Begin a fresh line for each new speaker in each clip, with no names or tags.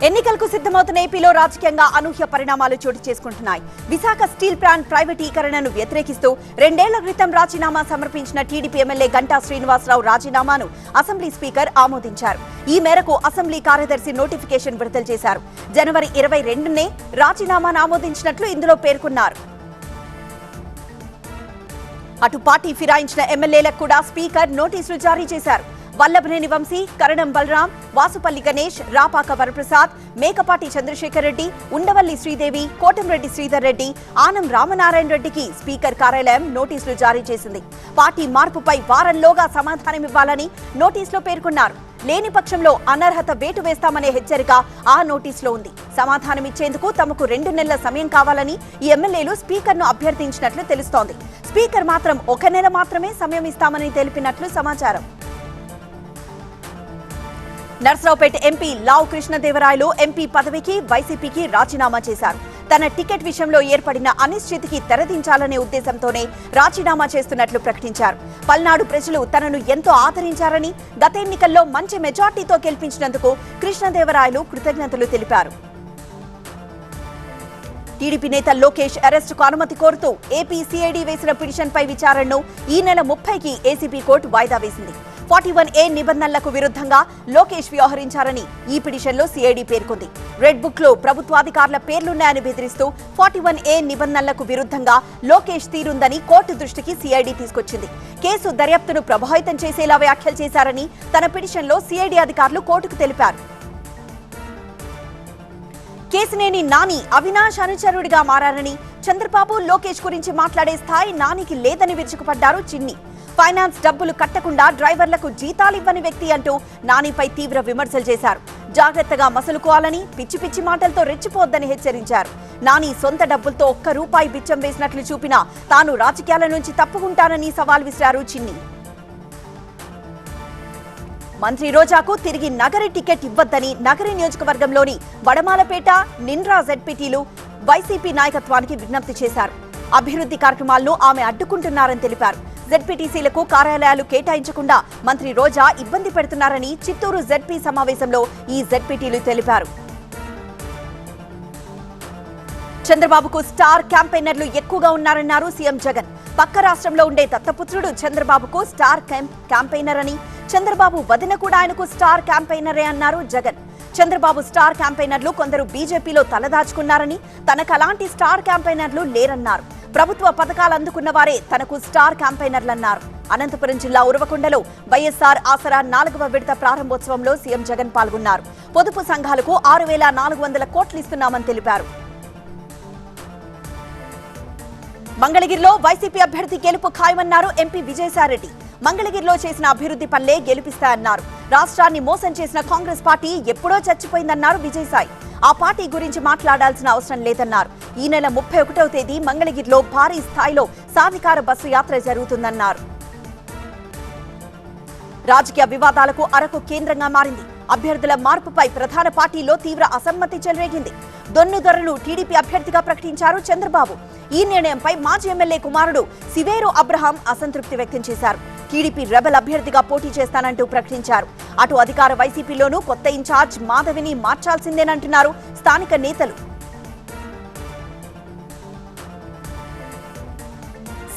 ఎన్నికలకు సిద్ధమవుతున్న ఏపీలో రాజకీయంగా అనూహ్య పరిణామాలు చోటు చేసుకుంటున్నాయి. విశాఖ స్టీల్ ప్లాంట్ ప్రైవేటీకరణను వ్యతిరేకిస్తూ 2 ఏళ్ల క్రితం రాజీనామా సమర్పించిన టీడీపీ ఎమ్మెల్యే గంటా శ్రీనివాసరావు రాజీనామాను అసెంబ్లీ స్పీకర్ ఆమోదించారు. ఈ మేరకు అసెంబ్లీ కార్యదర్శి నోటిఫికేషన్ విడుదల చేశారు. జనవరి 22నే రాజీనామాను ఆమోదించినట్లు ఇందులో పేర్కొన్నారు. అటు పార్టీ ఫిరాయించిన ఎమ్మెల్యేలకు కూడా స్పీకర్ నోటీసులు జారీ చేశారు. వల్లభనేని వంశీ, కరణం బలరాం, వాసుపల్లి గణేష్, రాపాక వరప్రసాద్, మేకపాటి చంద్రశేఖర్ రెడ్డి, ఉండవల్లి శ్రీదేవి, కోటంరెడ్డి శ్రీధర్ రెడ్డి, ఆనం రామనారాయణ రెడ్డికి స్పీకర్ కార్యాలయం నోటీసులు జారీ చేసింది. పార్టీ మార్పుపై వారంలోగా సమాధానమివ్వాలని నోటీసులో పేర్కొన్నారు. లేని పక్షంలో అనర్హత వేటు వేస్తామనే హెచ్చరిక ఆ నోటీసులో ఉంది. సమాధానమిచ్చేందుకు తమకు 2 నెలల సమయం కావాలని ఈ ఎమ్మెల్యేలు స్పీకర్ను అభ్యర్థించినట్లు తెలుస్తోంది. స్పీకర్ మాత్రం 1 నెల మాత్రమే సమయం ఇస్తామని తెలిపినట్లు సమాచారం. నర్సరావుపేట ఎంపీ లావు కృష్ణదేవరాయలు ఎంపీ పదవికి వైసీపీకి రాజీనామా చేశారు. తన టికెట్ విషయంలో ఏర్పడిన అనిశ్చితికి తెరదించాలనే ఉద్దేశంతోనే రాజీనామా చేస్తున్నట్లు ప్రకటించారు. పల్నాడు ప్రజలు తనను ఎంతో ఆదరించారని, గత ఎన్నికల్లో మంచి మెజార్టీతో గెలిపించినందుకు కృష్ణదేవరాయలు కృతజ్ఞతలు తెలిపారు. టీడీపీ నేత లోకేష్ అరెస్టుకు అనుమతి కోరుతూ ఏపీ సిఐడి వేసిన పిటిషన్పై విచారణను ఈ నెల 30కి ఏసీబీ కోర్టు వాయిదా వేసింది. 41A నిబంధనలకు విరుద్ధంగా లోకేష్ వ్యవహరించారని ఈ పిటిషన్లో సిఐడి పేర్కొంది. రెడ్ బుక్ లో ప్రభుత్వాధికారుల పేర్లున్నాయని బెదిరిస్తూ 41A నిబంధనలకు విరుద్ధంగా లోకేష్ తీరుందని కోర్టు దృష్టికి సిఐడి తీసుకొచ్చింది. కేసు దర్యాప్తును ప్రభావితం చేసేలా వ్యాఖ్యలు చేశారని తన పిటిషన్లో సిఐడి అధికారులు కోర్టుకు తెలిపారు. కేసినేని నాని అవినాష్ అనుచరుడిగా మారారని, చంద్రబాబు లోకేష్ గురించి మాట్లాడే స్థాయి నానికి లేదని విరుచుకుపడ్డారు చిన్ని. ఫైనాన్స్ డబ్బులు కట్టకుండా డ్రైవర్లకు జీతాలివ్వని వ్యక్తి అంటూ నానిపై తీవ్ర విమర్శలు చేశారు. జాగ్రత్తగా మసలుకోవాలని, పిచ్చి పిచ్చి మాటలతో రెచ్చిపోవద్దని హెచ్చరించారు. నాని సొంత డబ్బులతో 1 రూపాయి బిచ్చం వేసినట్లు చూపినా తాను రాజకీయాల నుంచి తప్పుకుంటానని సవాల్ విసిరారు చిన్ని. మంత్రి రోజాకు తిరిగి నగరి టికెట్ ఇవ్వద్దని నగరి నియోజకవర్గంలోని వడమాలపేట, నిండ్రా జెడ్పీటీలు వైసీపీ నాయకత్వానికి విజ్ఞప్తి చేశారు. అభివృద్ధి కార్యక్రమాలను ఆమె అడ్డుకుంటున్నారని తెలిపారు. జెడ్పీటీసీలకు కార్యాలయాలు కేటాయించకుండా మంత్రి రోజా ఇబ్బంది పెడుతున్నారని చిత్తూరు జెడ్పీ సమావేశంలో ఈ జెడ్పీటీలు తెలిపారు. చంద్రబాబుకు స్టార్ క్యాంపెయినర్లు ఎక్కువగా ఉన్నారన్నారు సీఎం జగన్. పక్క రాష్ట్రంలో ఉండే దత్తపుత్రుడు చంద్రబాబుకు స్టార్ క్యాంపెయినర్ అని, చంద్రబాబు వదిన కూడా ఆయనకు స్టార్ క్యాంపెయినరే అన్నారు జగన్. చంద్రబాబు స్టార్ క్యాంపెయినర్లు కొందరు బీజేపీలో తలదాచుకున్నారని, తనకు అలాంటి స్టార్ క్యాంపెయినర్లు లేరన్నారు. ప్రభుత్వ పథకాలు అందుకున్న వారే తనకు స్టార్ క్యాంపెయినర్లన్నారు. అనంతపురం జిల్లా ఉరవకొండలో వైఎస్ఆర్ ఆసరా 4వ విడత ప్రారంభోత్సవంలో సీఎం జగన్ పాల్గొన్నారు. పొదుపు సంఘాలకు 6,400 కోట్లు ఇస్తున్నామని తెలిపారు. మంగళగిరిలో వైసీపీ అభ్యర్థి గెలుపు ఖాయమన్నారు ఎంపీ విజయసాయిరెడ్డి. మంగళగిరిలో చేసిన అభివృద్ధి పనులే గెలిపిస్తాయన్నారు. రాష్ట్రాన్ని మోసం చేసిన కాంగ్రెస్ పార్టీ ఎప్పుడో చచ్చిపోయిందన్నారు విజయసాయి. ఆ పార్టీ గురించి మాట్లాడాల్సిన అవసరం లేదన్నారు. ఈ నెల 31వ తేదీ మంగళగిరిలో భారీ స్థాయిలో సాధికార బస్సు యాత్ర జరుగుతుందన్నారు. రాజకీయ వివాదాలకు అరకు కేంద్రంగా మారింది. అభ్యర్థుల మార్పుపై ప్రధాన పార్టీలో తీవ్ర అసమ్మతి చెలరేగింది. దొన్నుదొరను టీడీపీ అభ్యర్థిగా ప్రకటించారు చంద్రబాబు. ఈ నిర్ణయంపై మాజీ ఎమ్మెల్యే కుమారుడు సివేరు అబ్రహాం అసంతృప్తి వ్యక్తం చేశారు. టీడీపీ రెబల్ అభ్యర్థిగా పోటీ చేస్తానంటూ ప్రకటించారు. అటు అధికార వైసీపీలోనూ కొత్త ఇన్ఛార్జ్ మాధవిని మార్చాల్సిందేనంటున్నారు స్థానిక నేతలు.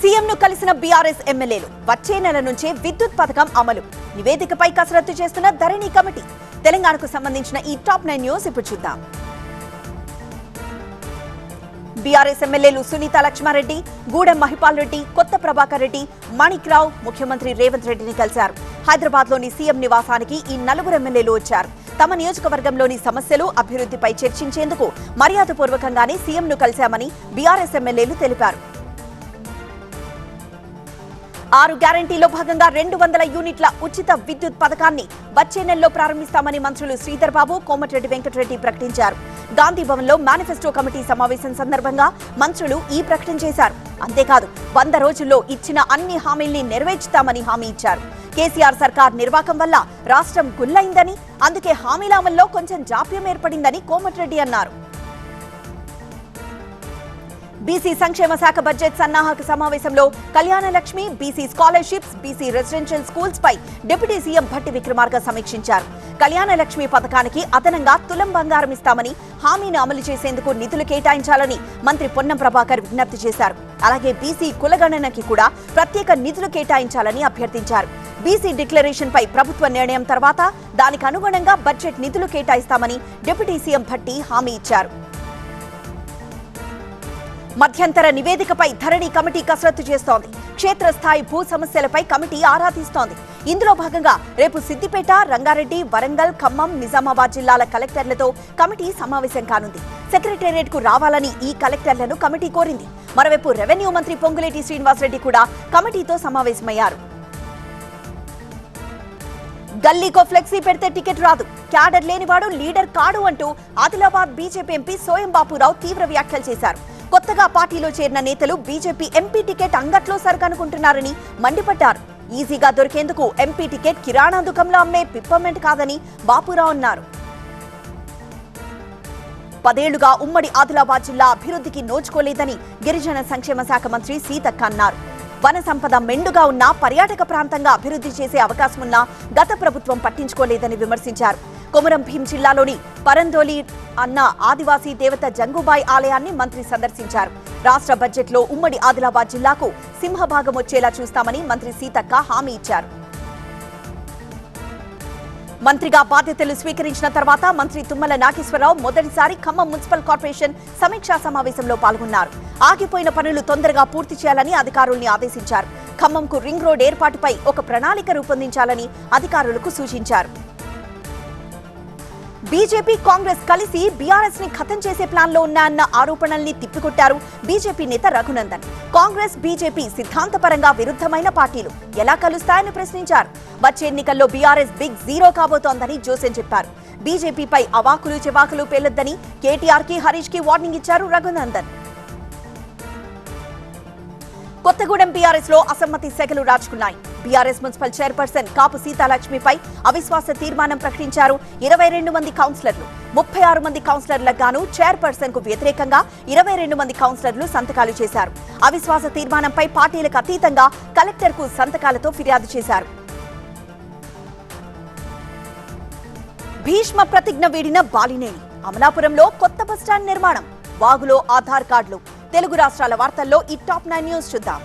సీఎంను కలిసిన బీఆర్ఎస్ ఎమ్మెల్యేలు. వచ్చే నెల నుంచే విద్యుత్ పథకం అమలు. నివేదికపై కసరత్తు చేస్తున్న ధరణి కమిటీ. తెలంగాణకు సంబంధించిన ఈ టాప్ 9 న్యూస్ ఇప్పుడు చూద్దాం. బీఆర్ఎస్ ఎమ్మెల్యేలు సునీత లక్ష్మారెడ్డి, గూడెం మహిపాల్ రెడ్డి, కొత్త ప్రభాకర్ రెడ్డి, మాణిక్ రావు ముఖ్యమంత్రి రేవంత్ రెడ్డిని కలిశారు. హైదరాబాద్లోని సీఎం నివాసానికి ఈ 4 ఎమ్మెల్యేలు వచ్చారు. తమ నియోజకవర్గంలోని సమస్యలు, అభివృద్ధిపై చర్చించేందుకు మర్యాదపూర్వకంగానే సీఎంను కలిశామని బీఆర్ఎస్ ఎమ్మెల్యేలు తెలిపారు. 6 గ్యారంటీలో భాగంగా 200 యూనిట్ల ఉచిత విద్యుత్ పథకాన్ని వచ్చే నెలలో ప్రారంభిస్తామని మంత్రులు శ్రీధర్ బాబు, కోమటిరెడ్డి వెంకటరెడ్డి ప్రకటించారు. గాంధీ భవన్లో మేనిఫెస్టో కమిటీ సమావేశం సందర్భంగా మంత్రులు ఈ ప్రకటన చేశారు. అంతేకాదు 100 రోజుల్లో ఇచ్చిన అన్ని హామీల్ని నెరవేర్చుతామని హామీ ఇచ్చారు. కేసీఆర్ సర్కార్ నిర్వాకం వల్ల రాష్ట్రం గుల్లైందని, అందుకే హామీల అమల్లో కొంచెం జాప్యం ఏర్పడిందని కోమటిరెడ్డి అన్నారు. బీసీ సంక్షేమ శాఖ బడ్జెట్ సన్నాహక సమావేశంలో Kalyana Lakshmi, BC scholarships, BC residential schools పై డిప్యూటీ సీఎం భట్టి విక్రమార్క సమీక్షించారు. కళ్యాణ లక్ష్మి పథకానికి అదనంగా తులం బంగారం ఇస్తామని హామీని అమలు చేసేందుకు నిధులు కేటాయించాలని మంత్రి పొన్నం ప్రభాకర్ విజ్ఞప్తి చేశారు. అలాగే బీసీ కులగణనకి కూడా ప్రత్యేక నిధులు కేటాయించాలని అభ్యర్థించారు. బీసీ డిక్లరేషన్ పై ప్రభుత్వ నిర్ణయం తర్వాత దానికి అనుగుణంగా బడ్జెట్ నిధులు కేటాయిస్తామని డిప్యూటీ సీఎం భట్టి హామీ ఇచ్చారు. మధ్యంతర నివేదికపై ధరణి కమిటీ కసరత్తు చేస్తోంది. క్షేత్రస్థాయి భూ సమస్యలపై కమిటీ ఆరా తీస్తోంది. ఇందులో భాగంగా రేపు సిద్దిపేట, రంగారెడ్డి, వరంగల్, ఖమ్మం, నిజామాబాద్ జిల్లాల కలెక్టర్లతో కమిటీ సమావేశం కానుంది. సెక్రటేరియట్ కు రావాలని ఈ కలెక్టర్లను కమిటీ కోరింది. మరోవైపు రెవెన్యూ మంత్రి పొంగులేటి శ్రీనివాసరెడ్డి కూడా కమిటీతో సమావేశమయ్యారు. గల్లీకో ఫ్లెక్సీ పెడితే టికెట్ రాదు, క్యాడర్ లేనివాడు లీడర్ కాడు అంటూ ఆదిలాబాద్ బీజేపీ ఎంపీ సోయం బాపురావు తీవ్ర వ్యాఖ్యలు చేశారు. కొత్తగా పార్టీలో చేరిన నేతలు బీజేపీ ఎంపీ టికెట్ అంగట్లో సరుకనుకుంటున్నారని మండిపడ్డారు. ఈజీగా దొరికేందుకు ఎంపీ టికెట్ కిరాణా దుకాణంలో అమ్మే పిప్పమెంట్ కాదని బాపురావు అన్నారు. 10 ఏళ్లుగా ఉమ్మడి ఆదిలాబాద్ జిల్లా అభివృద్ధికి నోచుకోలేదని గిరిజన సంక్షేమ శాఖ మంత్రి సీతక్క అన్నారు. వన సంపద మెండుగా ఉన్న పర్యాటక ప్రాంతంగా అభివృద్ధి చేసే అవకాశం ఉన్నా గత ప్రభుత్వం పట్టించుకోలేదని విమర్శించారు. కొమరం భీం జిల్లాలోని పరందోలి అన్న ఆదివాసీ దేవత జంగుబాయి ఆలయాన్ని మంత్రి సందర్శించారు. రాష్ట్ర బడ్జెట్లో ఉమ్మడి ఆదిలాబాద్ జిల్లాకు సింహభాగం వచ్చేలా చూస్తామని మంత్రి సీతక్క హామీ ఇచ్చారు. మంత్రిగా బాధ్యతలు స్వీకరించిన తర్వాత మంత్రి తుమ్మల నాగేశ్వరరావు మొదటిసారి ఖమ్మం మున్సిపల్ కార్పొరేషన్ సమీక్షా సమావేశంలో పాల్గొన్నారు. ఆగిపోయిన పనులు తొందరగా పూర్తి చేయాలని అధికారుల్ని ఆదేశించారు. ఖమ్మంకు రింగ్ రోడ్ ఏర్పాటుపై ఒక ప్రణాళిక రూపొందించాలని అధికారులకు సూచించారు. బీజేపీ, కాంగ్రెస్ కలిసి బీఆర్ఎస్ ని ఖతం చేసే ప్లాన్ లో ఉన్నాయన్న ఆరోపణల్ని తిప్పికొట్టారు బీజేపీ నేత రఘునందన్. కాంగ్రెస్, బీజేపీ సిద్ధాంతపరంగా విరుద్ధమైన పార్టీలు ఎలా కలుస్తాయని ప్రశ్నించారు. వచ్చే ఎన్నికల్లో బీఆర్ఎస్ బిగ్ జీరో కాబోతోందని జోసెన్ చెప్పారు. బీజేపీపై అవాకులు చెవాకులు పేలొద్దని కేటీఆర్ కి, హరీష్ కి వార్నింగ్ ఇచ్చారు రఘునందన్. కొత్తగూడెం బీఆర్ఎస్ లో అసమ్మతి సెగలు రాచుకున్నాయి. బీఆర్ఎస్ మున్సిపల్ చైర్పర్సన్ కాపు సీతాలక్ష్మిపై అవిశ్వాస తీర్మానం ప్రకటించారు 22 మంది కౌన్సిలర్లు. 36 మంది కౌన్సిలర్లకు గాను చైర్పర్సన్ కు వ్యతిరేకంగా 22 మంది కౌన్సిలర్లు సంతకాలు చేశారు. అవిశ్వాస తీర్మానంపై పార్టీలకు అతీతంగా కలెక్టర్ కు సంతకాలతో ఫిర్యాదు చేశారు. భీష్మ ప్రతిజ్ఞ వీడిన బాలినేని. అమలాపురంలో కొత్త బస్టాండ్ నిర్మాణం, వాగులో ఆధార్ కార్డులు. తెలుగు రాష్ట్రాల వార్తల్లో ఈ టాప్ 9 న్యూస్ చూద్దాం.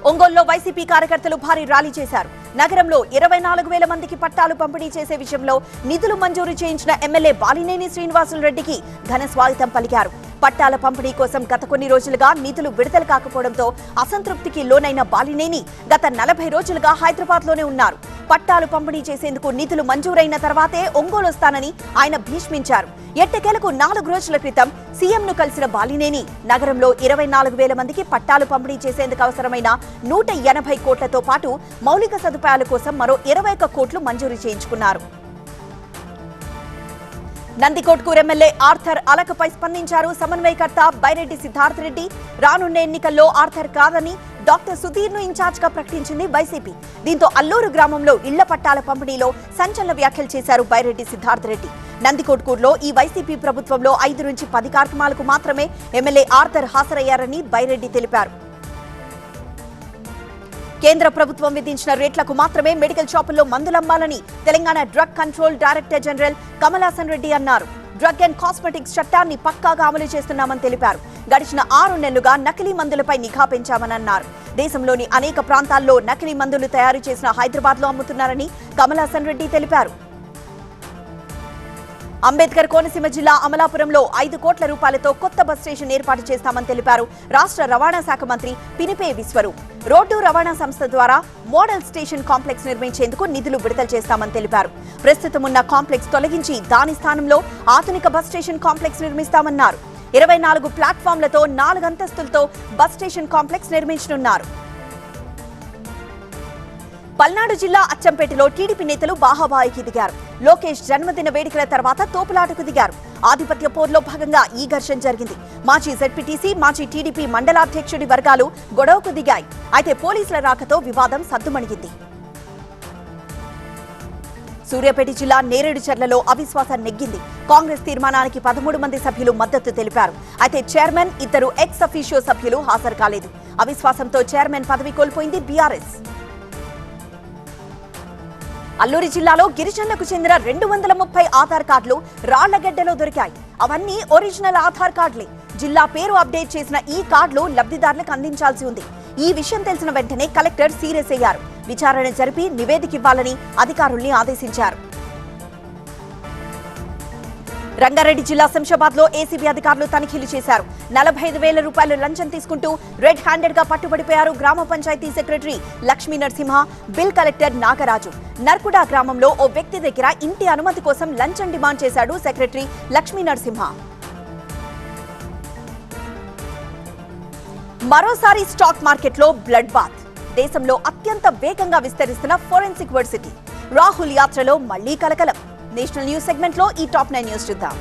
ఒంగోలులో వైసీపీ కార్యకర్తలు భారీ ర్యాలీ చేశారు. నగరంలో 24,000 మందికి పట్టాలు పంపిణీ చేసే విషయంలో నిధులు మంజూరు చేయించిన ఎమ్మెల్యే బాలినేని శ్రీనివాసులరెడ్డికి ఘన స్వాగతం పలికారు. పట్టాల పంపిణీ కోసం గత కొన్ని రోజులుగా నిధులు విడుదల కాకపోవడంతో అసంతృప్తికి లోనైన బాలినేని గత 40 రోజులుగా హైదరాబాద్ లోనే ఉన్నారు. పట్టాలు పంపిణీ చేసేందుకు నిధులు మంజూరైన తర్వాతే ఒంగోలు వస్తానని ఆయన భీష్మించారు. ఎట్టకేలకు 4 రోజుల క్రితం సీఎంను కలిసిన బాలినేని నగరంలో 24,000 మందికి పట్టాలు పంపిణీ చేసేందుకు అవసరమైన 180 కోట్లతో పాటు మౌలిక సదుపాయాల కోసం మరో 21 కోట్లు మంజూరు చేయించుకున్నారు. నందికోట్కూరు ఎమ్మెల్యే ఆర్థర్ అలకపై స్పందించారు సమన్వయకర్త బైరెడ్డి సిద్ధార్థ్ రెడ్డి. రానున్న ఎన్నికల్లో ఆర్థర్ కాదని డాక్టర్ సుధీర్ ను ఇన్ఛార్జ్ గా ప్రకటించింది వైసీపీ. దీంతో అల్లూరు గ్రామంలో ఇళ్ల పట్టాల పంపిణీలో సంచలన వ్యాఖ్యలు చేశారు బైరెడ్డి సిద్ధార్థ్ రెడ్డి. నందికోట్కూరులో ఈ వైసీపీ ప్రభుత్వంలో 5 నుంచి 10 కార్యక్రమాలకు మాత్రమే ఎమ్మెల్యే ఆర్థర్ హాజరయ్యారని బైరెడ్డి తెలిపారు. కేంద్ర ప్రభుత్వం విధించిన రేట్లకు మాత్రమే మెడికల్ షాపుల్లో మందులమ్మాలని Telangana drug control director general Kamalasan Reddy అన్నారు. డ్రగ్ అండ్ కాస్మెటిక్స్ చట్టాన్ని పక్కాగా అమలు చేస్తున్నామని తెలిపారు. గడిచిన 6 నెలలుగా నకిలీ మందులపై నిఘా పెంచామని అన్నారు. దేశంలోని అనేక ప్రాంతాల్లో నకిలీ మందులు తయారు చేసిన హైదరాబాద్ లో అమ్ముతున్నారని కమలాసన్ రెడ్డి తెలిపారు. అంబేద్కర్ కోనసీమ జిల్లా అమలాపురంలో 5 కోట్ల రూపాయలతో కొత్త బస్ స్టేషన్ ఏర్పాటు చేస్తామని తెలిపారు రాష్ట్ర రవాణా శాఖ మంత్రి పినిపే విశ్వరూప్. రోడ్డు రవాణా సంస్థ ద్వారా మోడల్ స్టేషన్ కాంప్లెక్స్ నిర్మించేందుకు నిధులు విడుదల చేస్తామని తెలిపారు. ప్రస్తుతం ఉన్న కాంప్లెక్స్ తొలగించి దాని స్థానంలో ఆధునిక బస్ స్టేషన్ కాంప్లెక్స్ నిర్మిస్తామన్నారు. 24 ప్లాట్ఫామ్లతో 4 అంతస్తులతో బస్ స్టేషన్ కాంప్లెక్స్ నిర్మించనున్నారు. పల్నాడు జిల్లా అచ్చంపేటలో టీడీపీ నేతలు బాహాబాయికి దిగారు. లోకేష్ జన్మదిన వేడుకల తర్వాత తోపులాటకు దిగారు. ఆధిపత్య పోర్లో భాగంగా ఈ ఘర్షణ జరిగింది. మాజీ జెడ్పీటీసీ, మాజీ టీడీపీ మండలాధ్యక్షుడి వర్గాలు గొడవకు దిగాయి. అయితే పోలీసుల రాకతో వివాదం సద్దుమణిగింది. సూర్యాపేట జిల్లా నేరేడుచర్లలో అవిశ్వాసం నెగ్గింది. కాంగ్రెస్ తీర్మానానికి 13 మంది సభ్యులు మద్దతు తెలిపారు. అయితే చైర్మన్, 2 ఎక్స్ అఫీషియో సభ్యులు హాజరు కాలేదు. అవిశ్వాసంతో చైర్మన్ పదవి కోల్పోయింది బీఆర్ఎస్. అల్లూరి జిల్లాలో గిరిజనులకు చెందిన 230 ఆధార్ కార్డులు రాళ్లగడ్డలో దొరికాయి. అవన్నీ ఒరిజినల్ ఆధార్ కార్డులే. జిల్లా పేరు అప్డేట్ చేసిన ఈ కార్డులు లబ్ధిదారులకు అందించాల్సి ఉంది. ఈ విషయం తెలిసిన వెంటనే కలెక్టర్ సీరియస్ అయ్యారు. విచారణ జరిపి నివేదిక ఇవ్వాలని అధికారుల్ని ఆదేశించారు. రంగారెడ్డి జిల్లా శంషాబాద్ లో ఏసీబీ అధికారులు తనిఖీలు చేశారు. 45,000 రూపాయలు లంచం తీసుకుంటూ రెడ్ హ్యాండెడ్ గా పట్టుబడిపోయారు గ్రామ panchayat secretary Lakshmi Narasimha, bill collector Nagaraju. Narkuda గ్రామంలో ఓ వ్యక్తి దగ్గర ఇంటి అనుమతి కోసం లంచం డిమాండ్ చేశాడు సెక్రటరీ లక్ష్మీ నరసింహ. మరోసారి స్టాక్ మార్కెట్లో బ్లడ్ బాత్. దేశంలో అత్యంత వేగంగా విస్తరిస్తున్న ఫోరెన్సిక్ వర్సిటీ రాహుల్ యాత్రలో మళ్లీ కలకలం. నేషనల్ న్యూస్ సెగ్మెంట్ లో ఈ టాప్ 9 న్యూస్ చూద్దాం.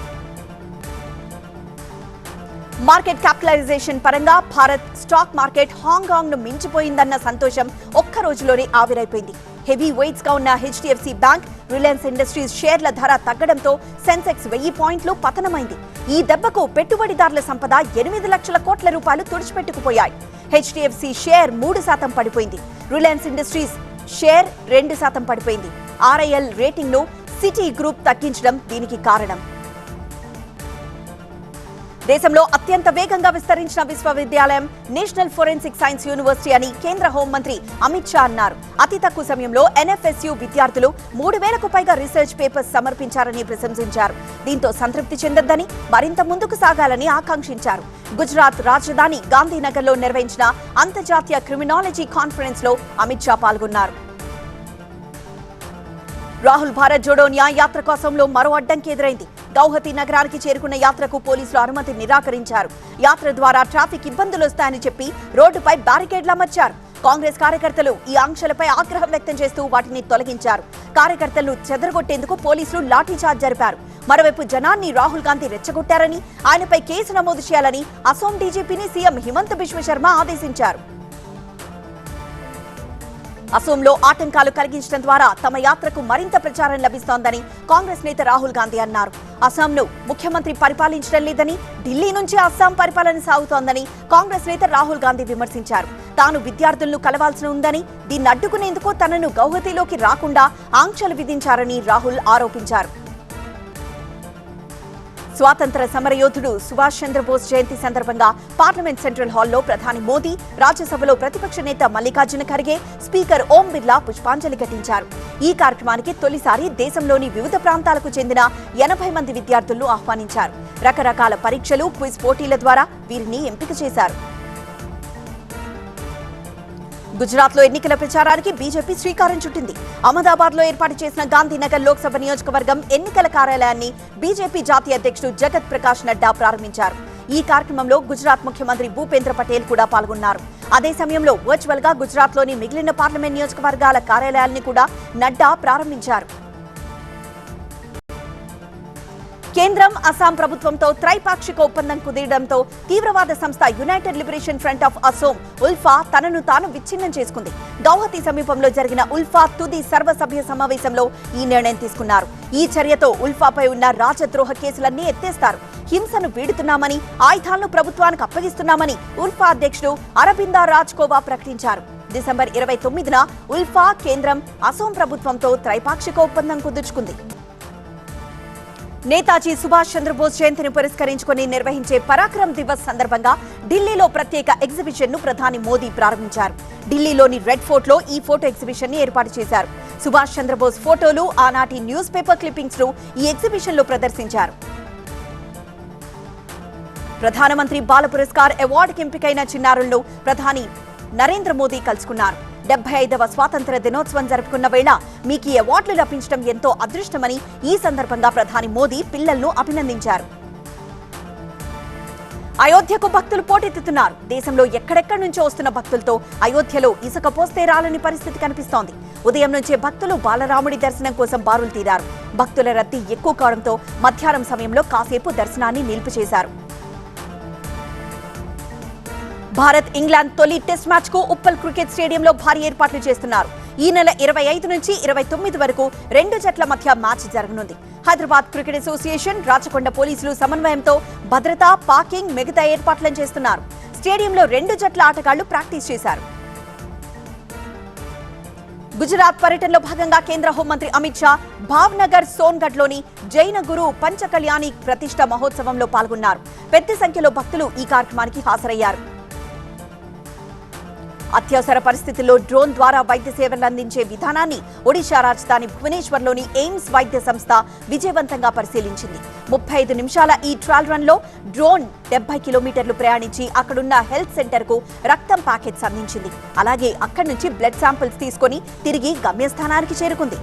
మార్కెట్ క్యాపిటలైజేషన్ పరంగా భారత్ స్టాక్ మార్కెట్ హాంకాంగ్ ను మించిపోయిందన్న సంతోషం ఒక్క రోజులోనే ఆవిరైపోయింది. హెవీ వెయిట్స్ గా ఉన్న హెచ్డిఎఫ్సి బ్యాంక్, రిలయన్స్ ఇండస్ట్రీస్ షేర్ల ధర తగ్గడంతో సెన్సెక్స్ 1000 పాయింట్లు పతనమైంది. ఈ దెబ్బకు పెట్టుబడిదారుల సంపద 8 లక్షల కోట్ల రూపాయలు తుడిచిపెట్టుకుపోయాయి. హెచ్డిఎఫ్సి షేర్ 3% పడిపోయింది. రిలయన్స్ ఇండస్ట్రీస్ షేర్ 2% పడిపోయింది. ఆర్ఐఎల్ రేటింగ్ ను సిటీ గ్రూప్ తగ్గించడం దీనికి కారణం. దేశంలో అత్యంత వేగంగా విస్తరించిన విశ్వవిద్యాలయం నేషనల్ ఫోరెన్సిక్ సైన్స్ యూనివర్సిటీ అని కేంద్ర హోంమంత్రి అమిత్ షా అన్నారు. అతి తక్కువ సమయంలో ఎన్ఎఫ్ఎస్యు విద్యార్థులు 3,000కు పైగా రీసెర్చ్ పేపర్స్ సమర్పించారని ప్రశంసించారు. దీంతో సంతృప్తి చెందొద్దని, మరింత ముందుకు సాగాలని ఆకాంక్షించారు. గుజరాత్ రాజధాని గాంధీనగర్లో నిర్వహించిన అంతర్జాతీయ క్రిమినాలజీ కాన్ఫరెన్స్ లో అమిత్ షా పాల్గొన్నారు. రాహుల్ భారత్ జోడో న్యాయ యాత్ర కోసంలో మరో అడ్డంకి ఎదురైంది. గౌహతి నగరానికి చేరుకున్న యాత్రకు పోలీసులు అనుమతి నిరాకరించారు. యాత్ర ద్వారా ట్రాఫిక్ ఇబ్బందులు వస్తాయని చెప్పి రోడ్డుపై బ్యారికేడ్లు అమర్చారు. కాంగ్రెస్ కార్యకర్తలు ఈ ఆంక్షలపై ఆగ్రహం వ్యక్తం చేస్తూ వాటిని తొలగించారు. కార్యకర్తలను చెదరగొట్టేందుకు పోలీసులు లాఠీచార్జ్ జరిపారు. మరోవైపు జనాన్ని రాహుల్ గాంధీ రెచ్చగొట్టారని, ఆయనపై కేసు నమోదు చేయాలని అసోం డీజీపీని సీఎం హిమంత బిశ్వ శర్మ ఆదేశించారు. అసోంలో ఆటంకాలు కలిగించడం ద్వారా తమ యాత్రకు మరింత ప్రచారం లభిస్తోందని కాంగ్రెస్ నేత రాహుల్ గాంధీ అన్నారు. అస్సాంను ముఖ్యమంత్రి పరిపాలించడం లేదని, ఢిల్లీ నుంచి అస్సాం పరిపాలన సాగుతోందని కాంగ్రెస్ నేత రాహుల్ గాంధీ విమర్శించారు. తాను విద్యార్థులను కలవాల్సి ఉందని, దీన్ని అడ్డుకునేందుకు తనను గౌహతిలోకి రాకుండా ఆంక్షలు విధించారని రాహుల్ ఆరోపించారు. స్వాతంత్ర సమరయోధుడు సుభాష్ చంద్రబోస్ జయంతి సందర్భంగా పార్లమెంట్ సెంట్రల్ హాల్లో ప్రధాని మోదీ, రాజ్యసభలో ప్రతిపక్ష నేత మల్లికార్జున ఖర్గే, స్పీకర్ ఓం బిర్లా పుష్పాంజలి ఘటించారు. ఈ కార్యక్రమానికి తొలిసారి దేశంలోని వివిధ ప్రాంతాలకు చెందిన 80 మంది విద్యార్థులను ఆహ్వానించారు. రకరకాల పరీక్షలు, క్విజ్ పోటీల ద్వారా వీరిని ఎంపిక చేశారు. గుజరాత్ లో ఎన్నికల ప్రచారానికి బీజేపీ శ్రీకారం చుట్టింది. అహ్మదాబాద్ లో ఏర్పాటు చేసిన గాంధీనగర్ లోక్సభ నియోజకవర్గం ఎన్నికల కార్యాలయాన్ని బీజేపీ జాతీయ అధ్యక్షుడు జగత్ ప్రకాష్ నడ్డా ప్రారంభించారు. ఈ కార్యక్రమంలో గుజరాత్ ముఖ్యమంత్రి భూపేంద్ర పటేల్ కూడా పాల్గొన్నారు. అదే సమయంలో వర్చువల్ గా గుజరాత్ లోని మిగిలిన పార్లమెంట్ నియోజకవర్గాల కార్యాలయాల్ని కూడా నడ్డా ప్రారంభించారు. కేంద్రం, అస్సాం ప్రభుత్వంతో త్రైపాక్షిక ఒప్పందం కుదిరడంతో తీవ్రవాద సంస్థ United liberation front of Assam ULFA తనను తాను విచ్ఛిన్నం చేసుకుంది. గౌహతి సమీపంలో జరిగిన ఉల్ఫా తుది సర్వసభ్య సమావేశంలో ఈ నిర్ణయం తీసుకున్నారు. ఈ చర్యతో ఉల్ఫాపై ఉన్న రాజద్రోహ కేసులన్నీ ఎత్తేస్తారు. హింసను వీడుతున్నామని, ఆయుధాలను ప్రభుత్వానికి అప్పగిస్తున్నామని ఉల్ఫా అధ్యక్షుడు అరబిందా రాజ్కోవా ప్రకటించారు. డిసెంబర్ 29న ఉల్ఫా కేంద్రం, అసోం ప్రభుత్వంతో త్రైపాక్షిక ఒప్పందం కుదుర్చుకుంది. నేతాజీ సుభాష్ చంద్రబోస్ జయంతిని పురస్కరించుకుని నిర్వహించే పరాక్రమ్ దివస్ సందర్భంగా ఢిల్లీలో ప్రత్యేక ఎగ్జిబిషన్ ను ప్రధాని మోదీ ప్రారంభించారు. ఢిల్లీలోని రెడ్ ఫోర్ట్ లో ఈ ఫోటో ఎగ్జిబిషన్ ని ఏర్పాటు చేశారు. సుభాష్ చంద్రబోస్ ఫోటోలు, ఆనాటి న్యూస్ పేపర్ క్లిప్పింగ్స్ ను ఈ ఎగ్జిబిషన్ లో ప్రదర్శించారు. ప్రధానమంత్రి బాల పురస్కార్ అవార్డుకి ఎంపికైన చిన్నారులను ప్రధాని నరేంద్ర మోదీ కలుసుకున్నారు. 75వ స్వాతంత్ర దినోత్సవం జరుపుకున్న వేళ మీకు ఈ అవార్డులు లభించడం ఎంతో అదృష్టమని ఈ సందర్భంగా ప్రధాని మోదీ పిల్లలను అభినందించారు. అయోధ్యకు భక్తులు పోటెత్తుతున్నారు. దేశంలో ఎక్కడెక్కడి నుంచో వస్తున్న భక్తులతో అయోధ్యలో ఇసుక పోస్తే రాలని పరిస్థితి కనిపిస్తోంది. ఉదయం నుంచే భక్తులు బాలరాముడి దర్శనం కోసం బారులు తీరారు. భక్తుల రద్దీ ఎక్కువ కావడంతో మధ్యాహ్నం సమయంలో కాసేపు దర్శనాన్ని నిలిపిచేశారు. భారత్ ఇంగ్లాండ్ తొలి టెస్ట్ మ్యాచ్ కు ఉప్పల్ క్రికెట్ స్టేడియంలో భారీ ఏర్పాట్లు చేస్తున్నారు. ఈ నెల 25 నుంచి 29 వరకు 2 జట్ల మధ్య మ్యాచ్ జరగనుంది. హైదరాబాద్ క్రికెట్ అసోసియేషన్, రాచకొండ పోలీసులు సమన్వయంతో భద్రత, పార్కింగ్, మిగతా ఏర్పాట్లను చేస్తున్నారు. స్టేడియంలో 2 జట్ల ఆటగాళ్లు ప్రాక్టీస్ చేశారు. గుజరాత్ పర్యటనలో భాగంగా కేంద్ర హోంమంత్రి అమిత్ షా భావ్నగర్ సోన్గఢ్లోని జైన గురు పంచకళ్యాణి ప్రతిష్ఠ మహోత్సవంలో పాల్గొన్నారు. పెద్ద సంఖ్యలో భక్తులు ఈ కార్యక్రమానికి హాజరయ్యారు. అత్యవసర పరిస్థితుల్లో డ్రోన్ ద్వారా వైద్య సేవలు అందించే విధానాన్ని ఒడిశా రాజధాని భువనేశ్వర్లోని ఎయిమ్స్ వైద్య సంస్థ విజయవంతంగా పరిశీలించింది. 35 నిమిషాల ఈ ట్రయల్ రన్ లో డ్రోన్ 70 కిలోమీటర్లు ప్రయాణించి అక్కడున్న హెల్త్ సెంటర్ కు రక్తం ప్యాకెట్స్ అందించింది. అలాగే అక్కడి నుంచి బ్లడ్ శాంపిల్స్ తీసుకుని తిరిగి గమ్యస్థానానికి చేరుకుంది.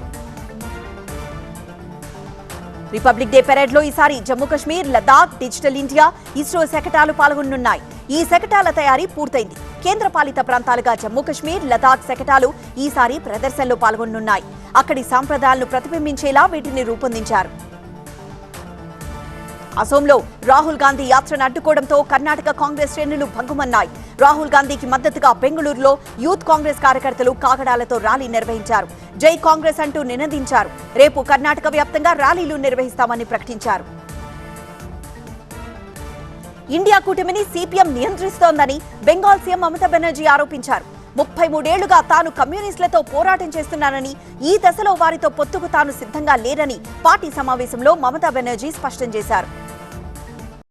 రిపబ్లిక్ డే పెరేడ్ లో ఈసారి జమ్మూ కశ్మీర్, లదాఖ్, డిజిటల్ ఇండియా, ఇస్రో శకటాలు పాల్గొనున్నాయి. ఈ శకటాల తయారీ పూర్తయింది. కేంద్ర పాలిత ప్రాంతాలుగా జమ్మూ కశ్మీర్, లదాఖ్ శకటాలు ఈసారి ప్రదర్శనలో పాల్గొనున్నాయి. అక్కడి సాంప్రదాయాలను ప్రతిబింబించేలా వీటిని రూపొందించారు. అసోంలో రాహుల్ గాంధీ యాత్రను అడ్డుకోవడంతో కర్ణాటక కాంగ్రెస్ శ్రేణులు భగ్గుమన్నాయి. రాహుల్ గాంధీకి మద్దతుగా బెంగళూరులో యూత్ కాంగ్రెస్ కార్యకర్తలు కాగడాలతో ర్యాలీ నిర్వహించారు. జై కాంగ్రెస్ అంటూ నినదించారు. రేపు కర్ణాటక వ్యాప్తంగా ర్యాలీలు నిర్వహిస్తామని ప్రకటించారు. ఇండియా కూటమిని సిపిఎం నియంత్రిస్తోందని బెంగాల్ సీఎం మమతా బెనర్జీ ఆరోపించారు. 33 ఏళ్లుగా తాను కమ్యూనిస్టులతో పోరాటం చేస్తున్నానని, ఈ దశలో వారితో పొత్తుకు తాను సిద్ధంగా లేరని పార్టీ సమావేశంలో మమతా బెనర్జీ స్పష్టం చేశారు.